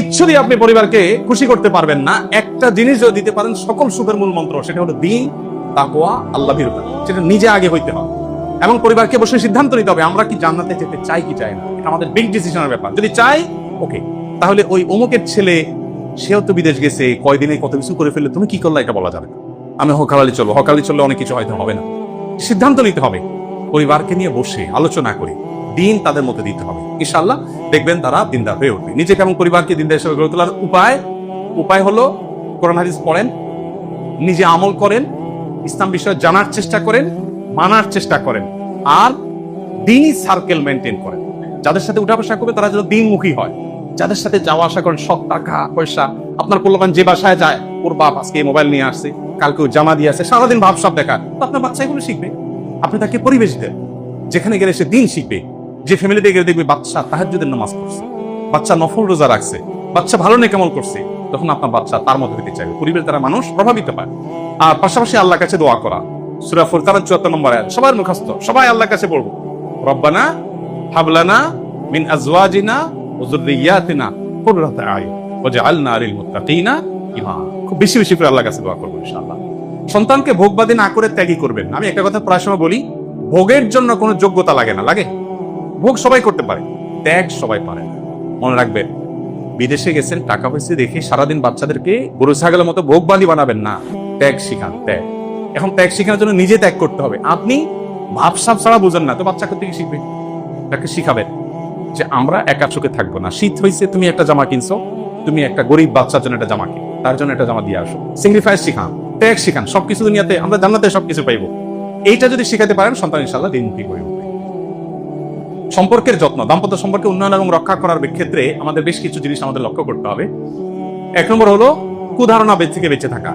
কিচ্ছু দিয়ে আপনি পরিবারকে খুশি করতে পারবেন না। একটা জিনিস যদি দিতে পারেন সকল সুখের মূল মন্ত্র, সেটা হলো দ্বীন, তাকওয়া, আল্লাহ ভীরুতা। সেটা নিজে আগে হইতে হবে এবং পরিবারকে বসে সিদ্ধান্ত নিতে হবে আমরা কি জান্নাতে যেতে চাই কি চাই না। এটা আমাদের বিগ ডিসিশনের ব্যাপার। যদি চাই ওকে, তাহলে ওই অমুকের ছেলে সেও তো বিদেশ গেছে, কয়দিনে কত কিছু করে ফেললে, তুমি কি করলে এটা বলা যাবে না। আমি হকালি চলবো, হকালি চললে অনেক কিছু হয়তো হবে না। সিদ্ধান্ত নিতে হবে, পরিবারকে নিয়ে বসে আলোচনা করে দিন তাদের মধ্যে দিতে হবে। ইনশাআল্লাহ দেখবেন তারা দিনদার হয়ে উঠবে। নিজেকে এবং পরিবারকে দিনদার হিসেবে গড়ে তোলার উপায় হলো কোরআন হাদিস পড়েন, নিজে আমল করেন, ইসলাম বিষয়ে জানার চেষ্টা করেন, মানার চেষ্টা করেন, আর দিনই সার্কেল মেনটেন করেন। যাদের সাথে উঠা বসা করবে তারা যেন দিনমুখী হয়। যাদের সাথে যাওয়া আসা করেন, সব টাকা পয়সা, আপনার পোলাপান যে বাসায় যায়, ওর বাপ আজকে মোবাইল নিয়ে আসছে, কালকে জামা দিয়ে আসছে, সারাদিন ভাবসাব দেখা, তো আপনার বাচ্চা এগুলো শিখবে। আপনি তাকে পরিবেশ দেন, যেখানে গেলে সে দিন শিখবে। যে ফ্যামিলিতে গেলে দেখবে বাচ্চা তাহাজ্জুদের নামাজ পড়ছে, বাচ্চা নফল রোজা রাখছে, বাচ্চা ভালো নেকামল করছে, তখন আপনার বাচ্চা তার মধ্যে হতে চাইবে। পরিবেশ দ্বারা মানুষ প্রভাবিত পায়। আর পাশাপাশি আল্লাহর কাছে দোয়া করা, সূরা ফুরকানের ৭৪ নম্বর আয়াত, সবার মুখস্থ, সবাই আল্লাহর কাছে পড়বো, রব্বানা হাবলানা মিন আজওয়াজিনা ওয়া যুররিয়াতিনা কুররাতা আয়ুন ওয়াজআলনা লিল মুত্তাকিনা ইমামা। খুব বেশি বেশি করে আল্লাহর কাছে দোয়া করবো ইনশাআল্লাহ। সন্তানকে ভোগবাদী না করে ত্যাগী করবেন। আমি একটা কথা প্রায় সময় বলি, ভোগের জন্য কোনো যোগ্যতা লাগে না। লাগে? ভোগ সবাই করতে পারে, ত্যাগ সবাই পারে না। মনে রাখবেন, বিদেশে গেছেন, টাকা পয়সা দেখে সারাদিন বাচ্চাদেরকে গরু ছাগলের মতো ভোগবাদী বানাবেন না। ত্যাগ শিখান, ত্যাগ। এখন ত্যাগ শেখানোর জন্য নিজে ত্যাগ করতে হবে। আপনি ভাবসাব ছাড়া বুঝেন না, তো বাচ্চা থেকে শিখবে। তাকে শিখাবেন যে আমরা একা চোখে থাকবো না। শীত হয়েছে, তুমি একটা জামা কিনছো, তুমি একটা গরিব বাচ্চার জন্য একটা জামা কিন, তার জন্য একটা জামা দিয়ে আসো। স্যাক্রিফাইস শিখান, ত্যাগ শিখান। সবকিছু দুনিয়াতে আমরা জান্নাতে সবকিছু পাইবো। এইটা যদি শিখাতে পারেন, সন্তান ইনশাআল্লাহ দিনমুখী হয়ে উঠবে। সম্পর্কের যত্ন, দাম্পত্য সম্পর্কে উন্নয়ন এবং রক্ষা করার ক্ষেত্রে আমাদের বেশ কিছু জিনিস আমাদের লক্ষ্য করতে হবে। ১ নম্বর হলো কুধারণা থেকে বেঁচে থাকা।